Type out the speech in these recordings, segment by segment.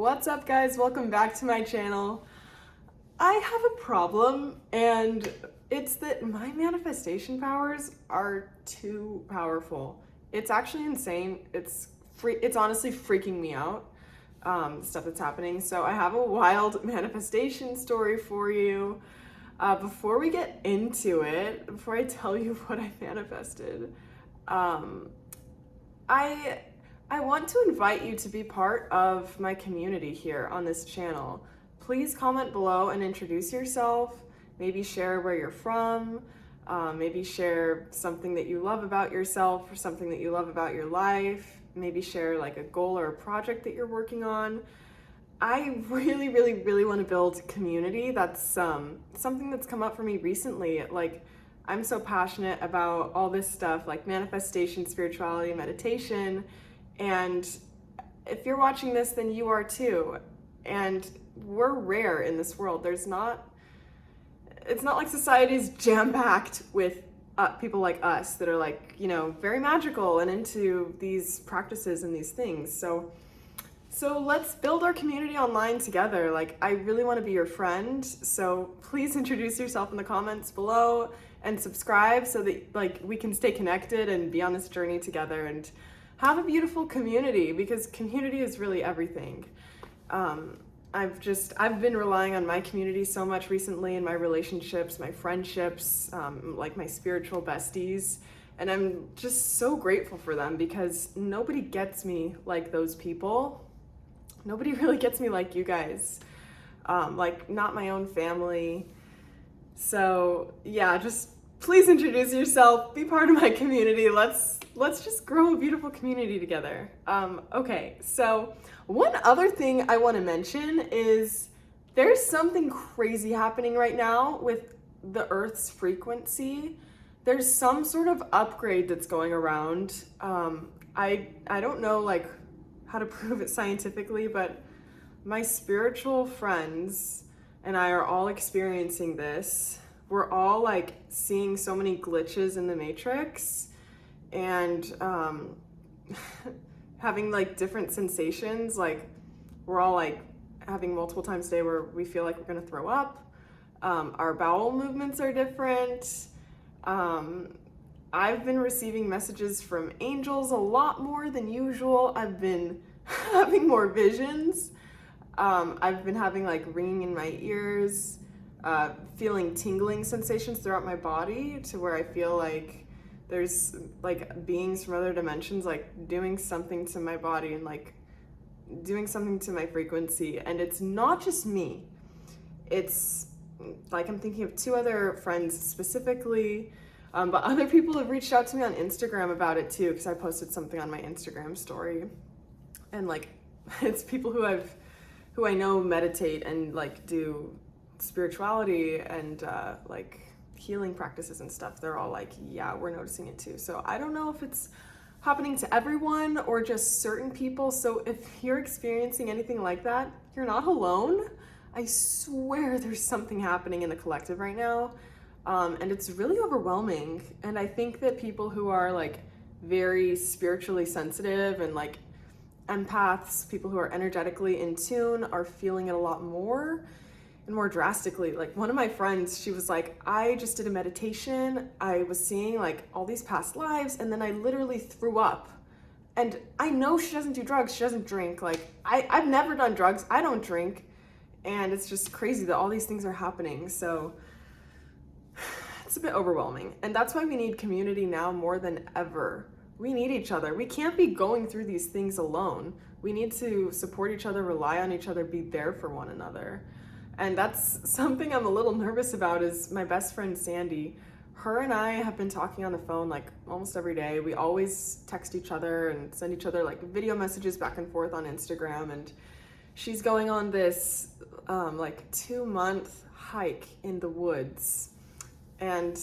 What's up, guys? Welcome back to my channel. I have a problem, and it's that my manifestation powers are too powerful. It's actually insane. It's honestly freaking me out, the stuff that's happening. So I have a wild manifestation story for you. Before we get into it, before I tell you what I manifested, I want to invite you to be part of my community here on this channel. Please comment below and introduce yourself, maybe share where you're from, maybe share something that you love about yourself or something that you love about your life, maybe share like a goal or a project that you're working on. I really want to build community. That's something that's come up for me recently. Like, I'm so passionate about all this stuff like manifestation, spirituality, meditation. And if you're watching this, then you are too. And we're rare in this world. It's not like society is jam-packed with people like us that are like, very magical and into these practices and these things. So let's build our community online together. Like, I really want to be your friend. So please introduce yourself in the comments below and subscribe so that like we can stay connected and be on this journey together and have a beautiful community, because community is really everything. I've been relying on my community so much recently in my relationships, my friendships, like my spiritual besties. And I'm just so grateful for them, because nobody gets me like those people. Nobody really gets me like you guys. Like, not my own family. So yeah, just please introduce yourself, be part of my community. Let's just grow a beautiful community together. Okay, so one other thing I want to mention is there's something crazy happening right now with the Earth's frequency. There's some sort of upgrade that's going around. I don't know like how to prove it scientifically, but my spiritual friends and I are all experiencing this. We're all like seeing so many glitches in the matrix and having like different sensations. Like, we're all like having multiple times a day where we feel like we're gonna throw up. Our bowel movements are different. I've been receiving messages from angels a lot more than usual. I've been having more visions. I've been having like ringing in my ears, feeling tingling sensations throughout my body to where I feel like there's like beings from other dimensions like doing something to my body and like doing something to my frequency. And it's not just me. It's like, I'm thinking of two other friends specifically, but other people have reached out to me on Instagram about it too, because I posted something on my Instagram story. And like, it's people who I know meditate and like do spirituality and like healing practices and stuff. They're all like, yeah, we're noticing it too. So I don't know if it's happening to everyone or just certain people. So if you're experiencing anything like that, you're not alone. I swear there's something happening in the collective right now. And it's really overwhelming. And I think that people who are like very spiritually sensitive and like empaths, people who are energetically in tune, are feeling it a lot more and more drastically. Like, one of my friends, she was like, I just did a meditation. I was seeing like all these past lives, and then I literally threw up. And I know she doesn't do drugs. She doesn't drink. Like, I've never done drugs. I don't drink. And it's just crazy that all these things are happening. So it's a bit overwhelming. And that's why we need community now more than ever. We need each other. We can't be going through these things alone. We need to support each other, rely on each other, be there for one another. And that's something I'm a little nervous about, is my best friend Sandy. Her and I have been talking on the phone like almost every day. We always text each other and send each other like video messages back and forth on Instagram. And she's going on this like 2-month hike in the woods. And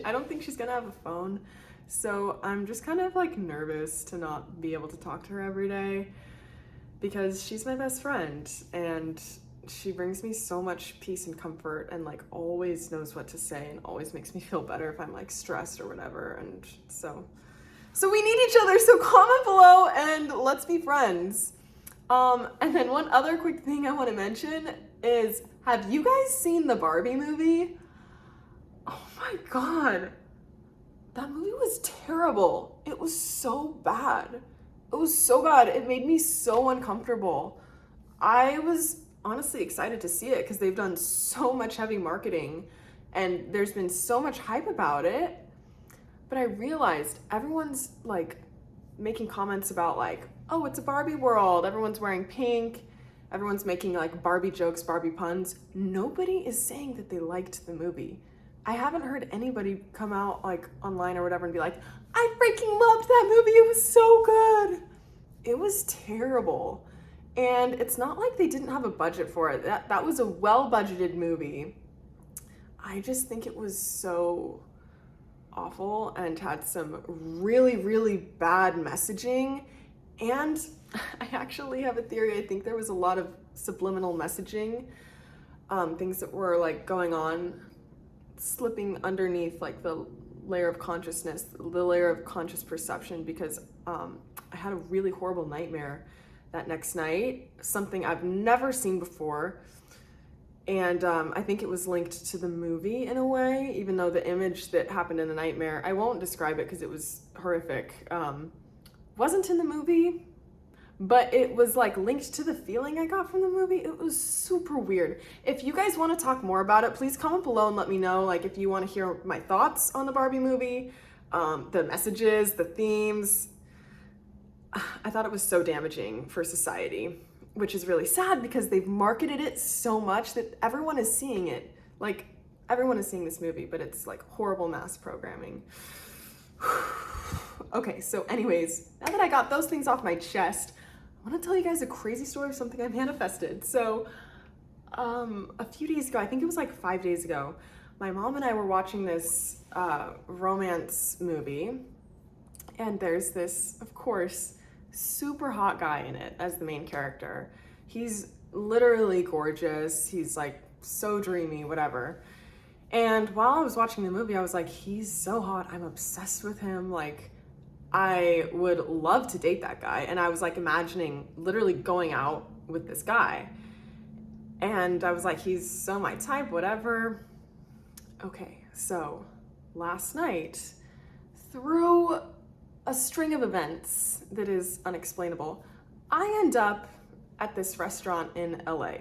I don't think she's gonna have a phone. So I'm just kind of like nervous to not be able to talk to her every day, because she's my best friend and she brings me so much peace and comfort and like always knows what to say and always makes me feel better if I'm like stressed or whatever. And so we need each other. So comment below and let's be friends. And then one other quick thing I want to mention is, have you guys seen the Barbie movie? Oh my God. That movie was terrible. It was so bad. It was so bad. It made me so uncomfortable. I was honestly excited to see it because they've done so much heavy marketing and there's been so much hype about it. But I realized everyone's like making comments about like, oh, it's a Barbie world. Everyone's wearing pink. Everyone's making like Barbie jokes, Barbie puns. Nobody is saying that they liked the movie. I haven't heard anybody come out like online or whatever and be like, I freaking loved that movie. It was so good. It was terrible. And it's not like they didn't have a budget for it. That was a well-budgeted movie. I just think it was so awful and had some really, really bad messaging. And I actually have a theory. I think there was a lot of subliminal messaging, things that were like going on, slipping underneath like the layer of consciousness, the layer of conscious perception, because I had a really horrible nightmare that next night, something I've never seen before. And I think it was linked to the movie in a way, even though the image that happened in the nightmare, I won't describe it because it was horrific, wasn't in the movie, but it was like linked to the feeling I got from the movie. It was super weird. If you guys want to talk more about it, please comment below and let me know, like if you want to hear my thoughts on the Barbie movie, the messages, the themes. I thought it was so damaging for society, which is really sad because they've marketed it so much that everyone is seeing it. Like, everyone is seeing this movie, but it's like horrible mass programming. Okay, so anyways, now that I got those things off my chest, I want to tell you guys a crazy story of something I manifested. So, a few days ago, I think it was like 5 days ago, my mom and I were watching this romance movie, and there's this, of course, super hot guy in it as the main character. He's literally gorgeous. He's like so dreamy, whatever. And while I was watching the movie, I was like, he's so hot. I'm obsessed with him. Like, I would love to date that guy. And I was like imagining literally going out with this guy. And I was like, he's so my type, whatever. Okay, so last night, through a string of events that is unexplainable, I end up at this restaurant in LA.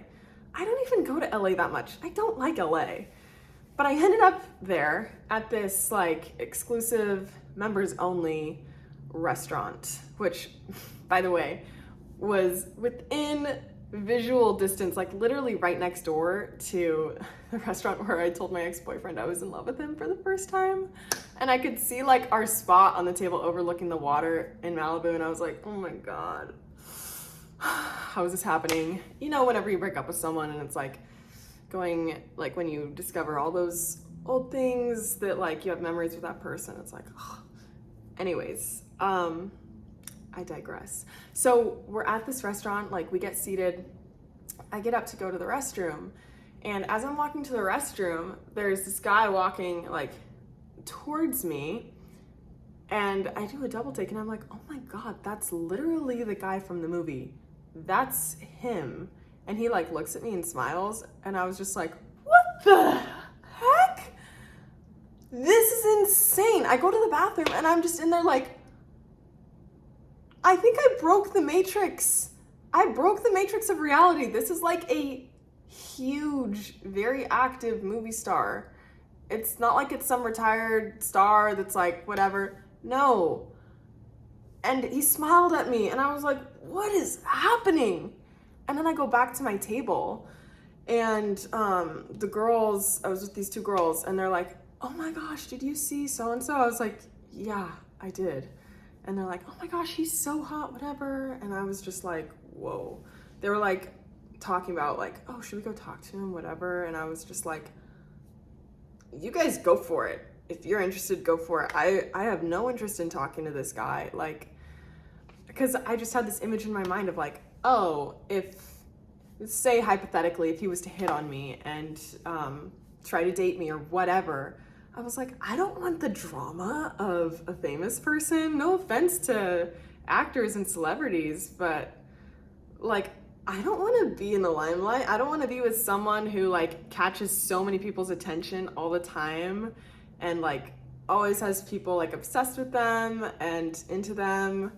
I don't even go to LA that much. I don't like LA. But I ended up there at this like exclusive members only restaurant, which, by the way, was within visual distance, like literally right next door to the restaurant where I told my ex-boyfriend I was in love with him for the first time. And I could see like our spot on the table overlooking the water in Malibu, and I was like, oh my God, how is this happening? You know, whenever you break up with someone and it's like going, like when you discover all those old things that like you have memories with that person, it's like, oh. Anyways, I digress. So we're at this restaurant, like we get seated, I get up to go to the restroom, and as I'm walking to the restroom, there's this guy walking like towards me, and I do a double take and I'm like, oh my God, that's literally the guy from the movie. That's him. And he like looks at me and smiles, and I was just like, what the heck? This is insane. I go to the bathroom and I'm just in there like, I think I broke the matrix. I broke the matrix of reality. This is like a huge, very active movie star. It's not like it's some retired star that's like, whatever. No. And he smiled at me and I was like, what is happening? And then I go back to my table, and the girls, I was with these two girls, and they're like, oh my gosh, did you see so-and-so? I was like, yeah, I did. And they're like, oh my gosh, he's so hot, whatever. And I was just like, whoa. They were like talking about like, oh, should we go talk to him, whatever. And I was just like, you guys go for it. If you're interested, go for it. I have no interest in talking to this guy. Like, because I just had this image in my mind of like, oh, if, say hypothetically, if he was to hit on me and try to date me or whatever, I was like, I don't want the drama of a famous person. No offense to actors and celebrities, but like, I don't want to be in the limelight. I don't want to be with someone who like catches so many people's attention all the time and like always has people like obsessed with them and into them.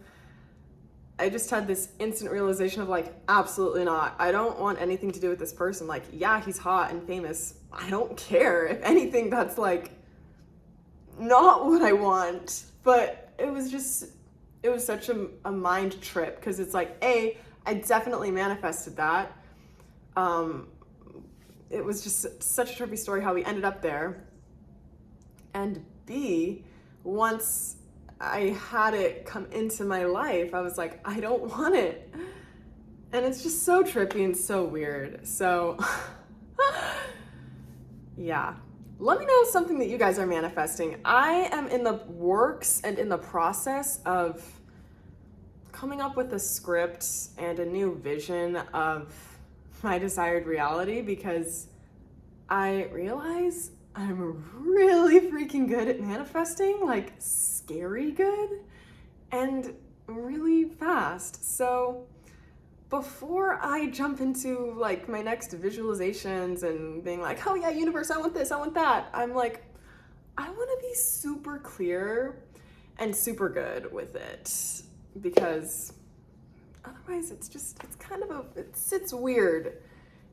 I just had this instant realization of like, absolutely not. I don't want anything to do with this person. Like, yeah, he's hot and famous. I don't care. If anything, that's like not what I want. But it was such a mind trip because it's like, I definitely manifested that. It was just such a trippy story how we ended up there. And B, once I had it come into my life, I was like, I don't want it. And it's just so trippy and so weird. So, yeah. Let me know something that you guys are manifesting. I am in the works and in the process of coming up with a script and a new vision of my desired reality because I realize I'm really freaking good at manifesting, like scary good and really fast. So before I jump into like my next visualizations and being like, oh yeah, universe, I want this, I want that, I'm like, I want to be super clear and super good with it because otherwise it sits weird.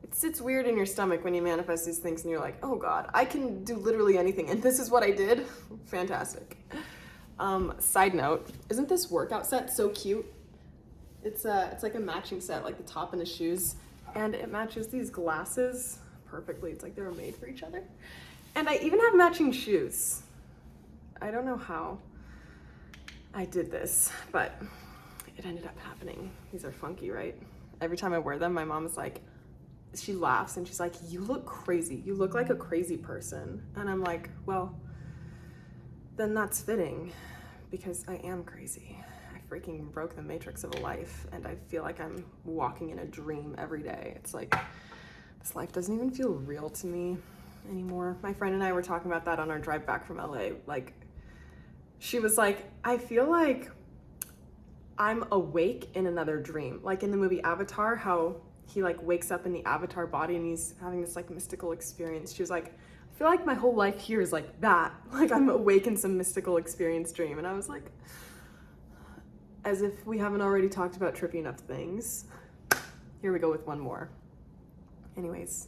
It sits weird in your stomach when you manifest these things and you're like, oh God, I can do literally anything. And this is what I did. Fantastic. Side note, isn't this workout set so cute? It's like a matching set, like the top and the shoes. And it matches these glasses perfectly. It's like they were made for each other. And I even have matching shoes. I don't know how I did this, but it ended up happening. These are funky, right? Every time I wear them, my mom is like, she laughs and she's like, you look crazy. You look like a crazy person. And I'm like, well, then that's fitting because I am crazy. I freaking broke the matrix of a life and I feel like I'm walking in a dream every day. It's like, this life doesn't even feel real to me anymore. My friend and I were talking about that on our drive back from LA. Like, she was like, I feel like I'm awake in another dream. Like in the movie Avatar, how he like wakes up in the Avatar body and he's having this like mystical experience. She was like, I feel like my whole life here is like that. Like I'm awake in some mystical experience dream. And I was like, as if we haven't already talked about trippy enough things. Here we go with one more. Anyways,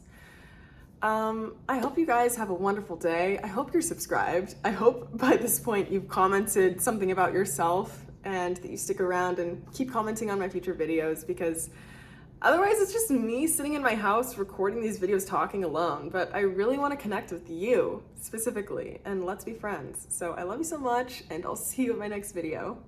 I hope you guys have a wonderful day. I hope you're subscribed. I hope by this point you've commented something about yourself and that you stick around and keep commenting on my future videos because otherwise it's just me sitting in my house recording these videos talking alone, but I really want to connect with you specifically and let's be friends. So I love you so much and I'll see you in my next video.